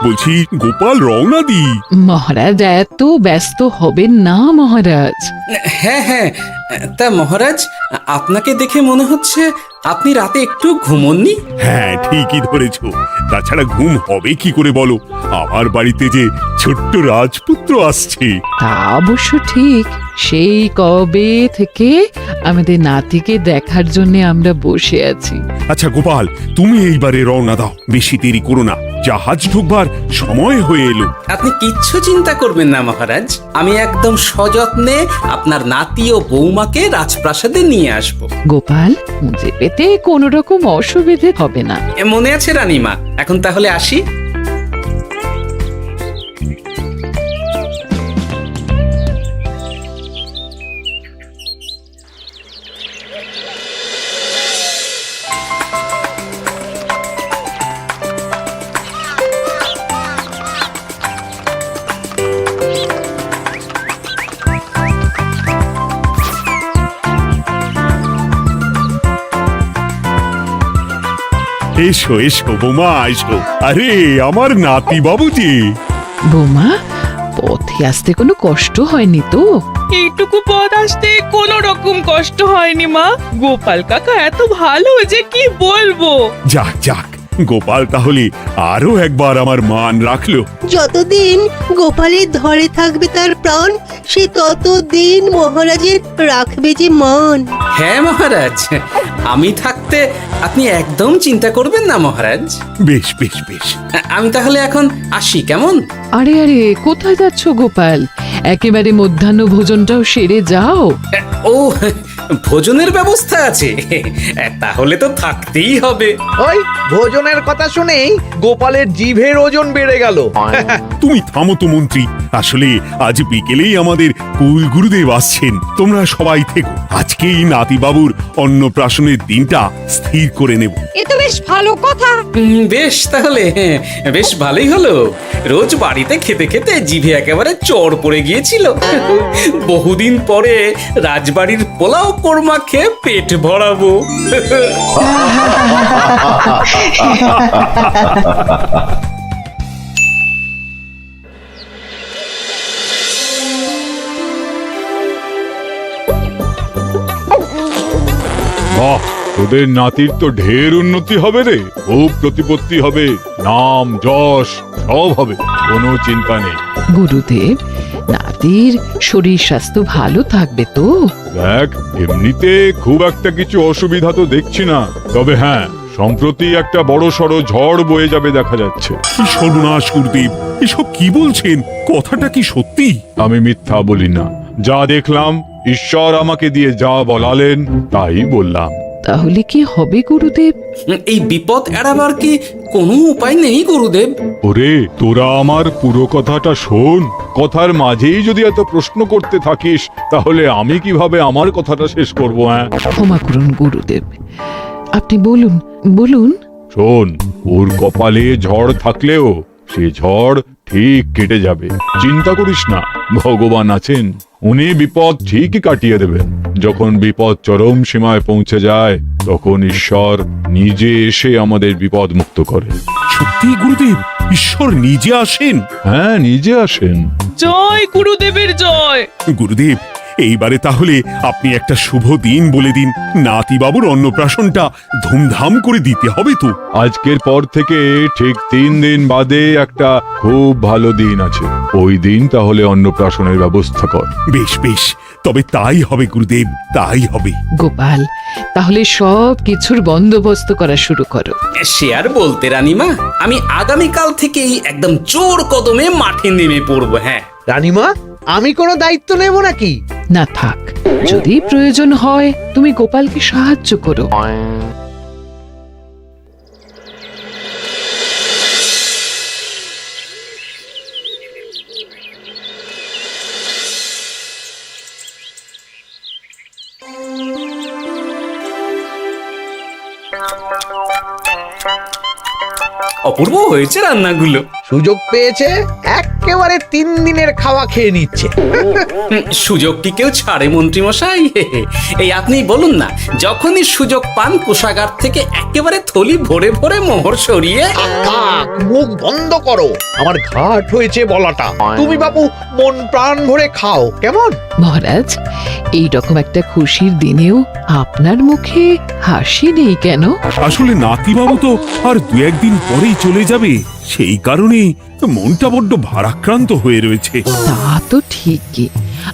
বলছি গোপাল রওনা দি। মহারাজ এত ব্যস্ত হবেন না মহারাজ। হ্যাঁ হ্যাঁ, তা মহারাজ, আপনাকে দেখে মনে হচ্ছে আপনি রাতে একটু ঘুমোননি। হ্যাঁ ঠিকই ধরেছ, তাছাড়া ঘুম হবে কি করে বলো, আমার বাড়িতে যে ছোট্ট রাজপুত্র আসছে। তা অবশ্য ঠিক, সেই কবে থেকে আমাদের নাতিকে দেখার জন্য আমরা বসে আছি। আচ্ছা গোপাল, তুমি এইবারে রওনা দাও, বেশি দেরি করো না, জাহাজ ঢুকবার সময় হয়ে এলো। আপনি কিচ্ছু চিন্তা করবেন না মহারাজ, আমি একদম সযত্নে আপনার নাতি ও বৌমাকে রাজপ্রাসাদে নিয়ে আসব। গোপাল, খুঁজে পেতে কোনো রকম অসুবিধে হবে না। মনে আছে রানীমা? এখন তাহলে আসি। এসো এসো বৌমা, এসো। আরে আমার নাতি বাবু যে। বৌমা, পথে আসতে কোনো কষ্ট হয়নি তো? এইটুকু পথ আসতে কোনো রকম কষ্ট হয়নি মা। গোপাল কাকা এত ভালো যে কি বলবো। যাক যাক, গোপাল তাহলে আরো একবার আমার মান রাখলো। যতদিন গোপালের ধরে থাকবে তার প্রাণ, সে ততদিন মহারাজের রাখবে যে মান। হ্যাঁ মহারাজ, আমি থাকতে আপনি একদম চিন্তা করবেন না মহারাজ। বেশ বেশ বেশ। আমি তাহলে এখন আসি, কেমন? আরে আরে, কোথায় যাচ্ছ গোপাল? একেবারে মধ্যাহ্ন ভোজনটাও সেরে যাও। ও, ভোজনের ব্যবস্থা আছে? তাহলে তো থাকতেই হবে। ওই ভোজনের কথা শুনেই গোপালের জিভের ওজন বেড়ে গেল। তুমি থামো তো মন্ত্রী, আসলে আজ বিকেলেই আমাদের কুল গুরুদেব আসছেন, তোমরা সবাই থেকো, আজকেই নাতি বাবুর অন্নপ্রাশনের দিনটা স্থির করে নেব। এ তো বেশ ভালো কথা। বেশ তাহলে, বেশ ভালোই হলো। রোজ বাড়িতে খেতে খেতে জিভে একেবারে চড় পড়ে গিয়েছিল। বহুদিন পরে রাজবাড়ির পোলাও কোরমা খেয়ে পেট ভরাবো। বাহ, তোদের নাতির তো ঢের উন্নতি হবে রে, খুব প্রতিপত্তি হবে, নাম যশ সব হবে, কোনো চিন্তা নেই। গুরুদেব, নাতির শরীর স্বাস্থ্য ভালো থাকবে তো? দেখ, এমনিতে খুব একটা কিছু অসুবিধা তো দেখছি না, তবে হ্যাঁ, সম্প্রতি একটা বড় সড়ো ঝড় বয়ে যাবে দেখা যাচ্ছে। কি সর্বনাশ গুরুদেব, এসব কি বলছেন? কথাটা কি সত্যি? আমি মিথ্যা বলি না, যা দেখলাম, ঈশ্বর আমাকে দিয়ে যা বলালেন তাই বললাম। তাহলে কি হবে গুরুদেব? এই বিপদ এড়াবার কি কোনো উপায় নেই গুরুদেব? ওরে, তোরা আমার পুরো কথাটা শোন, কথার মাঝেই যদি এত প্রশ্ন করতে থাকিস তাহলে আমি কিভাবে আমার কথাটা শেষ করব? হ্যাঁ, ক্ষমা করুন গুরুদেব, আপনি বলুন বলুন। শোন, ওর কপালে ঝড় থাকলেও সে ঝড় ঠিক কেটে যাবে, চিন্তা করিস না, ভগবান আছেন, উনি বিপদ ঠিকই কাটিয়ে দেবেন। যখন বিপদ চরম সীমায় পৌঁছে যায় তখন ঈশ্বর নিজে এসে আমাদের বিপদ মুক্ত করে। সত্যি গুরুদেব, ঈশ্বর নিজে আসেন? হ্যাঁ, নিজে আসেন। জয় গুরুদেবের জয়। গুরুদেব, এইবারে তাহলে আপনি একটা শুভ দিন বলে দিন, নাতি বাবুর অন্নপ্রাশনটা ধুমধাম করে দিতে হবে তো। আজকের পর থেকে ঠিক 3 দিন বাদে একটা খুব ভালো দিন আছে, ওই দিন তাহলে অন্নপ্রাশনের ব্যবস্থা কর। বেশ বেশ, তবে তাই হবে গুরুদেব, তাই হবে। গোপাল, তাহলে সব কিছুর বন্দোবস্ত করা শুরু করো। সে আর বলতে রানীমা, আমি আগামীকাল থেকেই একদম জোর কদমে মাঠে নেমে পড়বো। হ্যাঁ রানীমা, আমি কোনো দায়িত্ব নেব নাকি? না থাক, যদি প্রয়োজন হয় তুমি গোপালকে সাহায্য করো। অপূর্ব হয়েছে রান্নাগুলো। সুযোগ পেয়েছে একেবারে 3 দিনের খাওয়া খেয়ে নিচ্ছে। সুযোগ কি কেউ ছাড়ে মন্ত্রী মশাই? এই আপনি বলুন না, যখনই সুযোগ পান কোষাগার থেকে একেবারে থলি ভরে ভরে মোহর সরিয়ে থাক, মুখ বন্ধ করো, আমার ঘাট হয়েছে বলাটা। তুমি বাবু মন প্রাণ ভরে খাও, কেমন? মহারাজ, এই রকম একটা খুশির দিনেও আপনার মুখে হাসি নেই কেন? আসলে নাতিবাবু তো আর 2-1 দিন পরেই চলে যাবে, সেই কারণেই মনটা বড্ড ভারাক্রান্ত হয়ে রয়েছে। তা তো ঠিকই,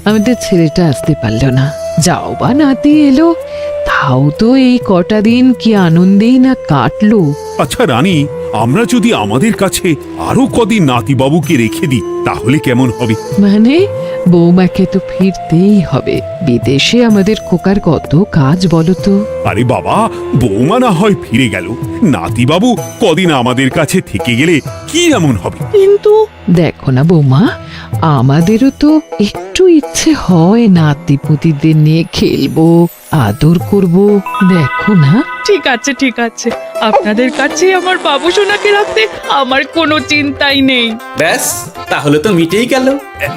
আমাদের ছেলেটা আসতে পারলো না, যাও বা নাতি এলো, তাও তো এই কটা দিন কি আনন্দেই না কাটলো। আচ্ছা রানী, আমরা যদি আমাদের কাছে আরো কদিন নাতিবাবুকে রেখে দিই তাহলে কেমন হবে? মানে বৌমাকে তো ফিরতেই হবে, বিদেশে আমাদের খোকার কত কাজ বলো তো। আরে বাবা, বৌমা না হয় ফিরে গেল, নাতিবাবু কদিন আমাদের কাছে থেকে গেলে কি এমন হবে? কিন্তু দেখো না বৌমা, আমাদেরও তো একটু ইচ্ছে হয় নাতিপুতিদের নিয়ে খেলবো, আদর করব, দেখো না। ঠিক আছে ঠিক আছে, আপনাদের কাছে আমার বাবু সোনাকে রাখতে আমার কোনো চিন্তাই নেই। ব্যাস, তাহলে তো মিটেই গেল।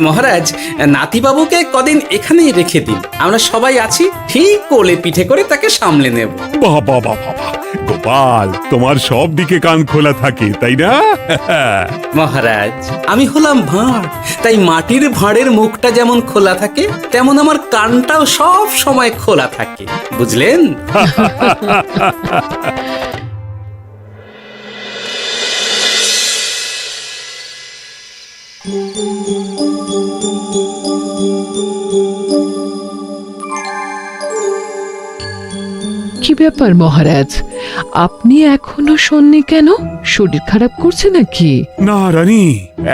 মহারাজ, নাতিবাবুকে কদিন এখানেই রেখে দিন, আমরা সবাই আছি, ঠিক কোলে পিঠে করে তাকে সামলে নেব। বাবা বাবা বাবা, গোপাল তোমার সব দিকে কান খোলা থাকে তাই না? মহারাজ, আমি হলাম ভাঁড়, তাই মাটির ভাঁড়ের মুখটা যেমন খোলা থাকে তেমন আমার কানটাও সব সময় খোলা থাকে, বুঝলেন? কি ব্যাপার মহারাজ, আপনি এখনো শোননি কেন? শরীর খারাপ করছে নাকি? না রানী,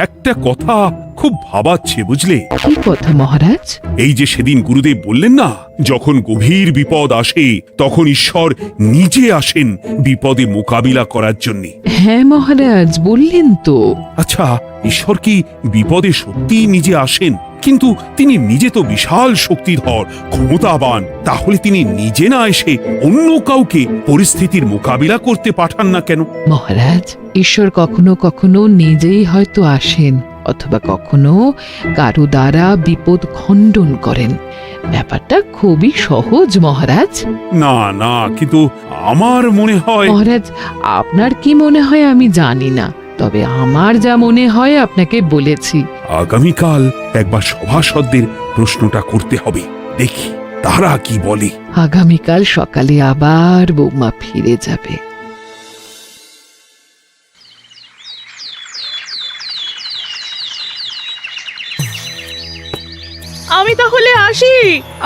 একটা কথা খুব ভাবাচ্ছে বুঝলে। কি কথা মহারাজ? এই যে সেদিন গুরুদেব বললেন না, যখন গভীর বিপদ আসে তখন ঈশ্বর নিজে আসেন বিপদে মোকাবিলা করার জন্য। হ্যাঁ মহারাজ, বললেন তো। আচ্ছা, ঈশ্বর কি বিপদে সত্যিই নিজে আসেন? কিন্তু তিনি নিজে তো বিশাল শক্তিধর, ক্ষমতাবান, তাহলে তিনি নিজে না এসে অন্য কাউকে পরিস্থিতির মোকাবিলা করতে পাঠান না কেন? মহারাজ, ঈশ্বর কখনো কখনো নিজেই হয়তো আসেন, অথবা কখনো কারো দ্বারা বিপদ খণ্ডন করেন। ব্যাপারটা খুবই সহজ মহারাজ। না না, কিন্তু আমার মনে হয়। মহারাজ, আপনার কি মনে হয় আমি জানি না, তবে আমার যা মনে হয় আপনাকে বলেছি। আগামীকাল একবার সভাসদদের প্রশ্নটা করতে হবে, দেখি তারা কি বলে। আগামীকাল সকালে আবার বৌমা ফিরে যাবে। আমি তাহলে আসি,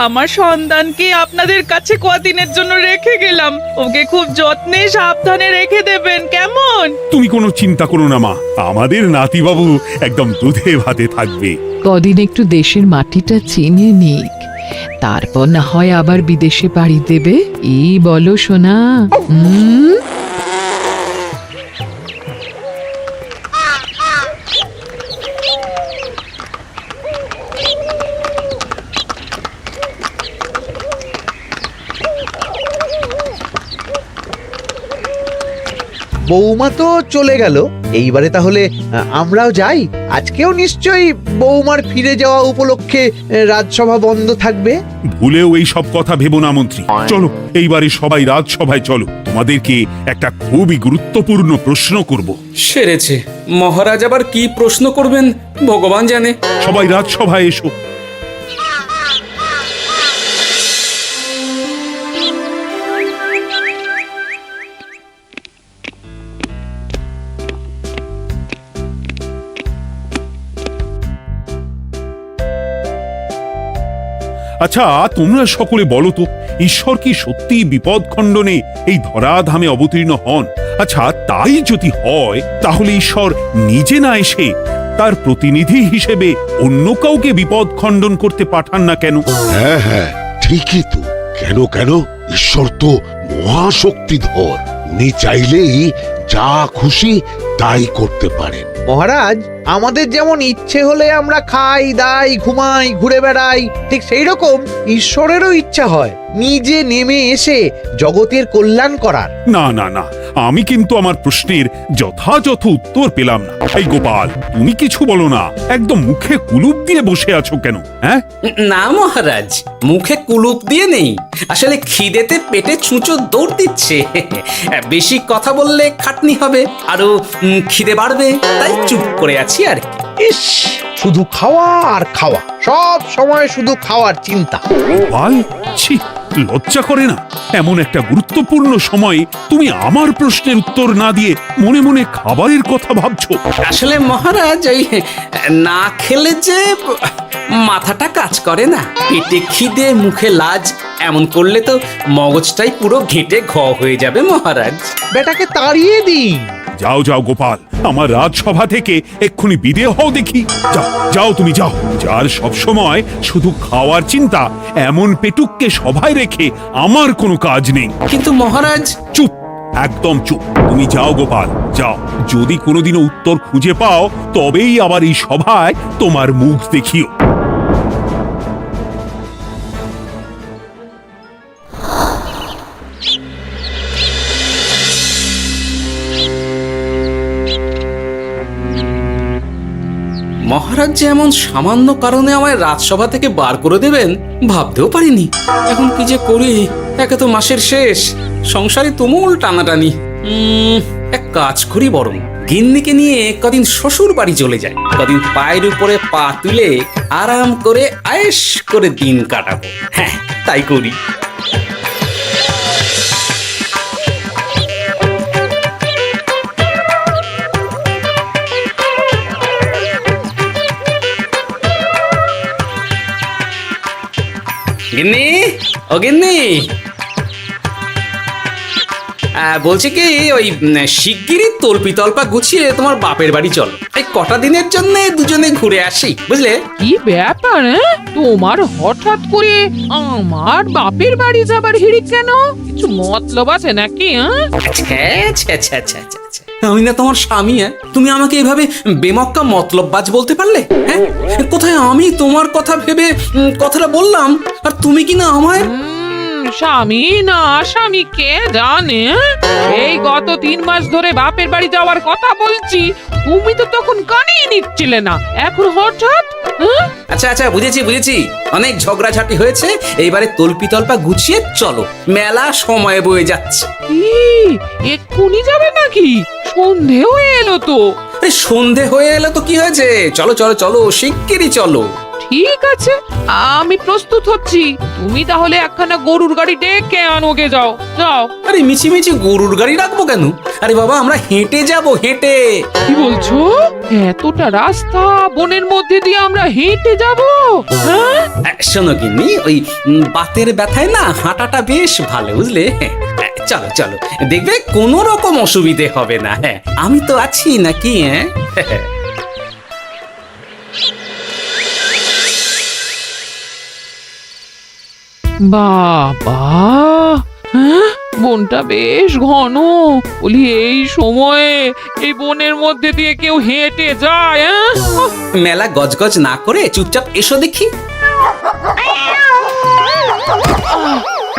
আমার সন্তানকে আপনাদের কাছে কদিনের জন্য রেখে গেলাম, ওকে খুব যত্নে সাবধানে রেখে দেবেন, কেমন? তুমি কোনো চিন্তা করো না মা, আমাদের নাতিবাবু একদম দুধে ভাতে থাকবে। কদিন একটু দেশের মাটিটা চিনে নিক, তারপর না হয় আবার বিদেশে পাড়ি দেবে। এই বলো সোনা। বৌমা তো চলে গেল, এইবারে তাহলে আমরাও যাই। আজকেও নিশ্চয়ই বৌমার ফিরে যাওয়া উপলক্ষে রাজসভা বন্ধ থাকবে। ভুলেও এই সব কথা ভেবো না মন্ত্রী, চলো এইবারে সবাই রাজসভায় চলো, তোমাদেরকে একটা খুবই গুরুত্বপূর্ণ প্রশ্ন করব। সেরেছে, মহারাজ আবার কি প্রশ্ন করবেন ভগবান জানে। সবাই রাজসভায় এসো। আচ্ছা, তোমরা সকলে বলো তো, ঈশ্বর কি সত্যি বিপদ খণ্ডনে এই ধরাধামে অবতীর্ণ হন? আচ্ছা, তাই যদি হয় তাহলে ঈশ্বর নিজে না এসে তার প্রতিনিধি হিসেবে অন্য কাউকে বিপদ খণ্ডন করতে পাঠান না কেন? হ্যাঁ হ্যাঁ, ঠিকই তো। কেন কেন, ঈশ্বর তো মহাশক্তিধর, উনি চাইলেই যা খুশি তাই করতে পারেন। মহারাজ, আমাদের যেমন ইচ্ছে হলে আমরা খাই দাই ঘুমাই ঘুরে বেড়াই, ঠিক সেই রকম ঈশ্বরেরও ইচ্ছা হয় নিজে নেমে এসে জগতের কল্যাণ করার। না না না, আমি কিন্তু আমার প্রশ্নের যথাযথ উত্তর পেলাম না। এই গোপাল, তুমি কিছু বলো না, একদম মুখে কুলুপ দিয়ে বসে আছো কেন? হ্যাঁ, না মহারাজ, মুখে কুলুপ দিয়ে নেই, আসলে খিদেতে পেটে ছুঁচো দৌড় দিচ্ছে। বেশি কথা বললে খাটনি হবে, আরো খিদে বাড়বে, তাই চুপ করে আছি আর কি। ইস, শুধু খাওয়া আর খাওয়া, সব সময় শুধু খাওয়ার চিন্তা। গোপাল, ছি, লজ্জা করে না? এমন একটা গুরুত্বপূর্ণ সময়ে তুমি আমার প্রশ্নের উত্তর না দিয়ে মনে মনে খাবারের কথা ভাবছো। আসলে মহারাজ, ওই না খেলে যে মাথাটা কাজ করে না, পেটে খিদে মুখে লাজ, এমন করলে তো মগজটাই পুরো ঘেঁটে ঘ হয়ে যাবে মহারাজ। বেটাকে তাড়িয়ে দিন। যাও যাও গোপাল, আমার রাজসভা থেকে এক্ষুনি বিদে হও দেখি। যাও যাও, তুমি যাও। যার সব সময় শুধু খাওয়ার চিন্তা, এমন পেটুককে সভায় রেখে আমার কোনো কাজ নেই। কিন্তু মহারাজ, চুপ, একদম চুপ। তুমি যাও গোপাল, যাও। যদি কোনোদিনও উত্তর খুঁজে পাও, তবেই আবার এই সভায় তোমার মুখ দেখিও। মহারাজ যে এমন সামান্য কারণে আমায় রাজসভা থেকে বার করে দেবেন ভাবতেও পারিনি। এখন কি যে করি, একে তো মাসের শেষ, সংসারে তুমুল টানাটানি। এক কাজ করি বরং, গিন্নিকে নিয়ে কদিন শ্বশুর বাড়ি চলে যায়, কদিন পায়ের উপরে পা তুলে আরাম করে আয়েশ করে দিন কাটাবো। হ্যাঁ, তাই করি। গিন্নি, ও গিন্নি, বলছি কি, ওই শিগগিরই তল্পি তল্পা গুছিয়ে তোমার বাপের বাড়ি চলো। এই কটা দিনের জন্য দুজনে ঘুরে আসি, বুঝলে? কি ব্যাপার? তোমার হঠাৎ করে আমার বাপের বাড়ি যাবার হিড়িক কেন? কিছু মতলব আছে নাকি? আমি না তোমার স্বামী? তুমি আমাকে এভাবে বেমক্কা মতলববাজ বলতে পারলে? হ্যাঁ, কোথায় আমি তোমার কথা ভেবে কথাটা বললাম, আর তুমি কি না আমায় স্বামী না স্বামী কে জানে? এই গত 3 মাস ধরে বাপের বাড়ি যাওয়ার কথা বলছি, তুমি তো তখন কানেই নিচ্ছিলে না, এখন হঠাৎ? আচ্ছা আচ্ছা, বুঝেছি বুঝেছি, অনেক ঝগড়াঝাটি হয়েছে, এইবারে তল্পি তল্পা গুছিয়ে চলো, মেলা সময় বয়ে যাচ্ছে। কি এক্ষুনি যাবে নাকি? সন্ধে হয়ে এলো তো। সন্ধে হয়ে এলো তো কি হয়েছে, চলো চলো চলো, শিগগিরই চলো। ঠিক আছে, আমি প্রস্তুত হচ্ছি। তুমি তাহলে একখানা গরুর গাড়ি ডেকে আনোগে, যাও যাও। আরে মিছিমিছি গরুর গাড়ি রাখবো কেন? আরে বাবা, আমরা হেঁটে যাব, হেঁটে। কি বলছো? এতটা রাস্তা বনের মধ্যে দিয়ে আমরা হেঁটে যাব? হ্যাঁ, শোনো গিন্নি, ওই বাতের ব্যথায় না হাঁটাটা বেশ ভালো, বুঝলে? চলো চলো, দেখবে কোনো রকম অসুবিধে হবে না। হ্যাঁ, আমি তো আছি নাকি? হ্যাঁ, বাবা, হ্যাঁ, বনটা বেশ ঘন। বলি, এই সময়ে এই বনের মধ্যে দিয়ে কেউ হেঁটে যায়? মেলা গজগজ না করে চুপচাপ এসো দেখি।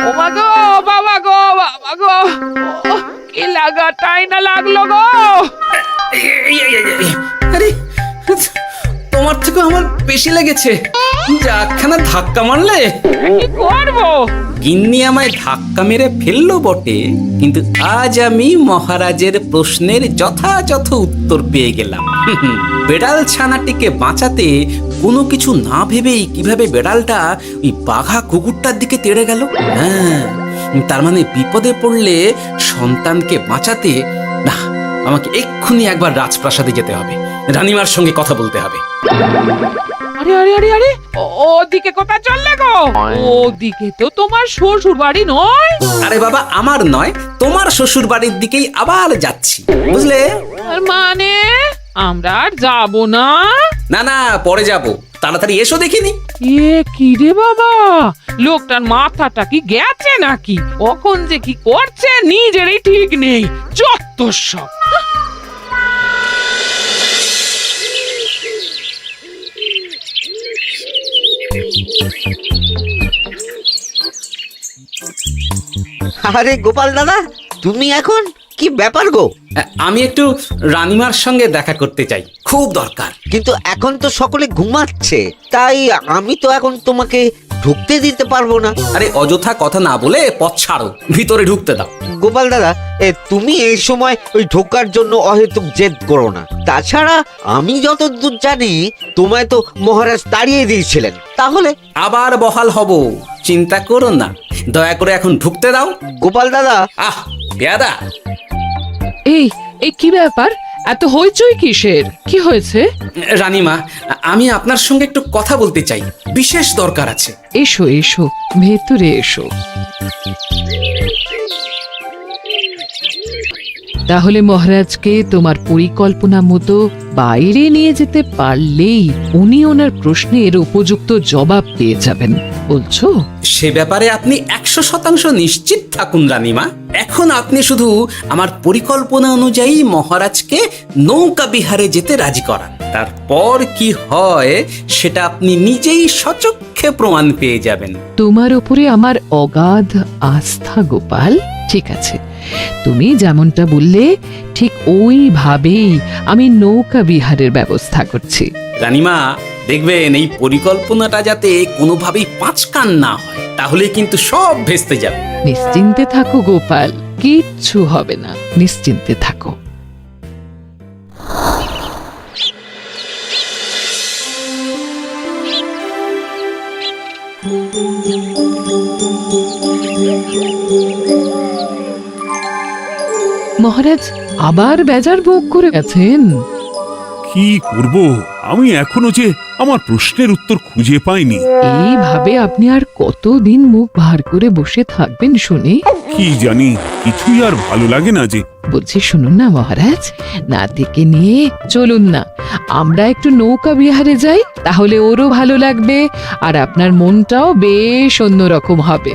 ও মা গো, বাবা গো, বাবা গো, কি লাগাটাই না লাগলো গো। আরে, তোমার থেকে আমার বেশি লেগেছে, যাখানা ধাক্কা মারলে। কি করবো? গিন্নি আমায় ধাক্কা মেরে ফেললো বটে, কিন্তু আজ আমি মহারাজের প্রশ্নের যথাযথ উত্তর পেয়ে গেলাম। বেড়াল ছানাটিকে বাঁচাতে কোনো কিছু না ভেবেই কিভাবে বেড়ালটা ওই বাঘা কুকুরটার দিকে তেড়ে গেল। হ্যাঁ, তার মানে বিপদে পড়লে সন্তানকে বাঁচাতে না, আমাকে এক্ষুনি একবার রাজপ্রাসাদে যেতে হবে, রানীমার সঙ্গে কথা বলতে হবে। আরে আরে আরে আরে, ওদিকে কোথায় চললে গো? ওদিকে তো তোমার শ্বশুর বাড়ি নয়? আরে বাবা, আমার নয়, তোমার শ্বশুর বাড়ির দিকেই আবার যাচ্ছি, বুঝলে? আর মানে আমরা আর যাবো না? না না, পরে যাব, তাড়াতাড়ি এসো দেখিনি। এ কি রে বাবা, লোকটার মাথাটা কি গেছে নাকি? কখন যে কি করছে নিজেরই ঠিক নেই, যত সব। আরে গোপাল দাদা, তুমি এখন কি ব্যাপার গো? আমি একটু রানীমার সঙ্গে দেখা করতে চাই, খুব দরকার। কিন্তু এখন তো সকলে ঘুমাচ্ছে, তাই আমি তো এখন তোমাকে ঢুকতে দিতে পারবো না। আরে অযথা কথা না বলে পথ ছাড়ো, ভিতরে ঢুকতে দাও। গোপাল দাদা, তুমি এই সময় ওই ঢোকার জন্য অহেতুক জেদ করো না। তাছাড়া আমি যতদূর জানি তোমায় তো মহারাজ তাড়িয়ে দিয়েছিলেন, তাহলে আবার বহাল হব, চিন্তা করো না। দয়া করে এখন ঢুকতে দাও। গোপাল দাদা। আহ পেয়াদা, এই এই কি ব্যাপার? এত হইচই কিসের? কি হয়েছে? রানীমা, আমি আপনার সঙ্গে একটু কথা বলতে চাই, বিশেষ দরকার আছে। এসো এসো, ভেতরে এসো। তাহলে মহারাজকে তোমার পরিকল্পনা মতো বাইরে নিয়ে যেতে পারলেই উনি ওনার প্রশ্নের উপযুক্ত জবাব পেয়ে যাবেন, বলছো? সে ব্যাপারে আপনি 100% নিশ্চিত থাকুন রানীমা। এখন আপনি শুধু আমার পরিকল্পনা অনুযায়ী মহারাজকে নৌকা বিহারে যেতে রাজি করান। তারপর কি হয় সেটা আপনি নিজেই সচক্ষে প্রমাণ পেয়ে যাবেন। তোমার উপরে আমার অগাধ আস্থা গোপাল। ঠিক আছে, তুমি যেমনটা বললে ঠিক ওইভাবেই আমি নৌকা বিহারের ব্যবস্থা করছি। রানীমা, দেখবেন এই পরিকল্পনাটা যাতে কোনোভাবেই পাঁচকান না হয়, তাহলে কিন্তু সব ভেস্তে যাবে। নিশ্চিন্তে থাকো গোপাল, কিচ্ছু হবে না, নিশ্চিন্তে থাকো। মহারাজ আবার বেজার ভোগ করে গেছেন। কি করব, আমি এখনো যে আমার প্রশ্নের উত্তর খুঁজে পাইনি। এইভাবে আপনি আর কতদিন মুখ ভার করে বসে থাকবেন শুনি? কি জানি, কিছুই আর ভালো লাগে না যে। বলছি শুনুন না মহারাজ, নাতিকে নিয়ে চলুন না, আমরা একটু নৌকা বিহারে যাই, তাহলে ওরও ভালো লাগবে আর আপনার মনটাও বেশ অন্যরকম হবে।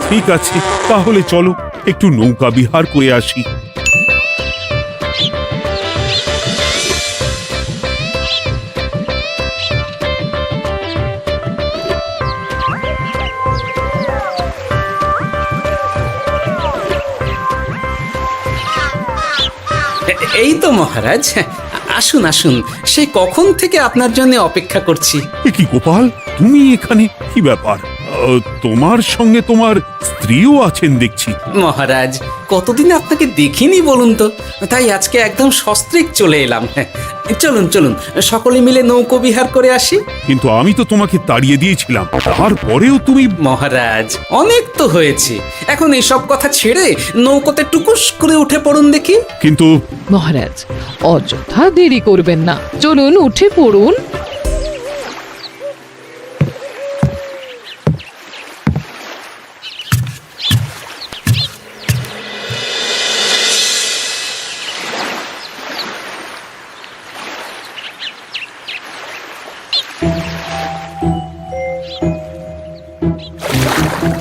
ঠিক আছে, তাহলে চলো একটু নৌকা বিহার করে আসি। এই তো মহারাজ, আসুন আসুন, সেই কখন থেকে আপনার জন্য অপেক্ষা করছি। এ কি গোপাল, তুমি এখানে? কি ব্যাপার? তোমার সঙ্গে তোমার স্ত্রীও আছেন দেখছি। মহারাজ, কতদিন আপনাকে দেখিনি বলুন তো, তাই আজকে একদম সস্ত্রীক চলে এলাম। চলুন চলুন, সকলে মিলে নৌকো বিহার করে আসি। কিন্তু আমি তো তোমাকে তাড়িয়ে দিয়েছিলাম, তারপরেও তুমি। মহারাজ, অনেক তো হয়েছে, এখন এসব কথা ছেড়ে নৌকোতে টুকুস করে উঠে পড়ুন দেখি। কিন্তু মহারাজ অযথা দেরি করবেন না, চলুন উঠে পড়ুন।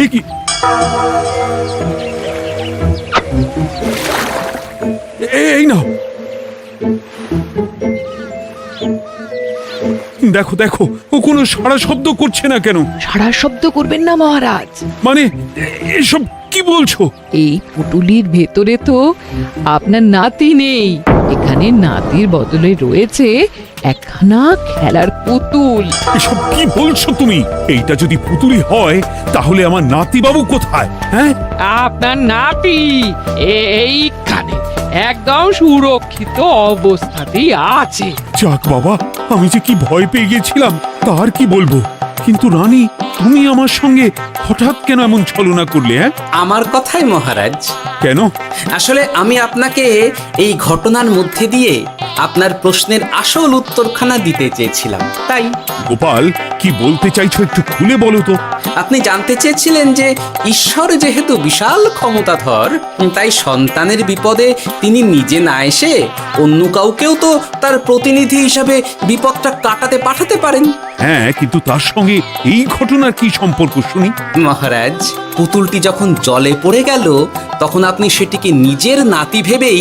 এ কি? এই নাও, দেখো দেখো, ও কোনো সাড়া শব্দ করছে না কেন? সারা শব্দ করবেন না মহারাজ। মানে এসব কি বলছো? এই পুটুলির ভেতরে তো আপনার নাতি নেই, এখানে নাতির বদলে রয়েছে একখানা খেলার পুতুল। এসব কি বলছো তুমি? এইটা যদি পুতুলি হয় তাহলে আমার নাতি বাবু কোথায়? হ্যাঁ, আপনার নাতি এইখানে একদম সুরক্ষিত অবস্থাতেই আছে। যাক বাবা, আমি যে কি ভয় পেয়ে গেছিলাম তার কি বলবো। কিন্তু রানী, তুমি আমার সঙ্গে হঠাৎ কেন এমন ছলনা করলে? হ্যাঁ, আমার কথাই মহারাজ। কেন? আসলে আমি আপনাকে এই ঘটনার মধ্যে দিয়ে আপনার প্রশ্নের আসল উত্তরখানা দিতে চেয়েছিলাম, তাই। গোপাল, কি বলতে চাইছো একটু খুলে বলো তো। আপনি জানতে চেয়েছিলেন যে ঈশ্বর যেহেতু বিশাল ক্ষমতাধর, তাই সন্তানের বিপদে তিনি নিজে না এসে অন্য কাউকেও তো তার প্রতিনিধি হিসাবে বিপদটা কাটাতে পাঠাতে পারেন। হ্যাঁ, কিন্তু তার সঙ্গে এই ঘটনার কি সম্পর্ক শুনি? মহারাজ, পুতুলটি যখন জলে পড়ে গেল তখন আপনি সেটিকে নিজের নাতি ভেবেই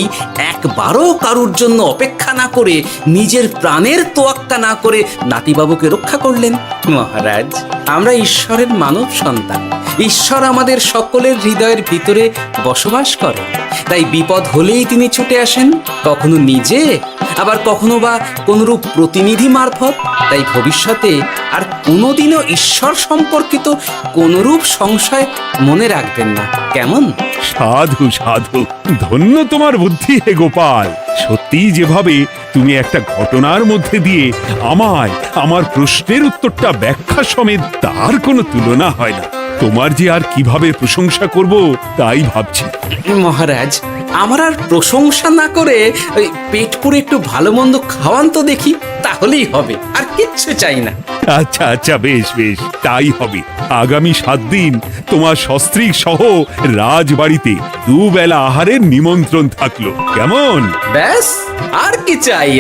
একবারও কারুর জন্য অপেক্ষা না করে নিজের প্রাণের তোয়াক্কা না করে নাতিবাবুকে রক্ষা করলেন। মহারাজ, আমরা ঈশ্বরের মানব সন্তান। ঈশ্বর আমাদের সকলের হৃদয়ের ভিতরে বসবাস করে, তাই বিপদ হলেই তিনি ছুটে আসেন, কখনো নিজে, আবার কখনো বা কোনরূপ প্রতিনিধি মারফত। তাই ভবিষ্যতে আর কোনোদিনও ঈশ্বর সম্পর্কিত কোনরূপ সংশয় মনে রাখবেন না, কেমন? সাধু সাধু, ধন্য তোমার বুদ্ধি হে গোপাল। সত্যি যেভাবে তুমি একটা ঘটনার মধ্যে দিয়ে আমায় আমার প্রশ্নের উত্তরটা ব্যাখ্যা সমেত, তার কোনো তুলনা হয় না। তোমার যে আর কিভাবে প্রশংসা করব তাই ভাবছি। মহারাজ, আমার আর প্রশংসা না করে ওই পেট পুরে একটু ভালো মন্দ খাওয়ান তো দেখি, তাহলেই হবে, আর কিচ্ছু চাই না। আচ্ছা আচ্ছা, বেশ বেশ, তাই হবে। আগামী 7 দিন তোমার সস্ত্রীক সহ রাজবাড়িতে দুবেলা আহারের নিমন্ত্রণ থাকলো, কেমন? ব্যাস, আর কি চাই?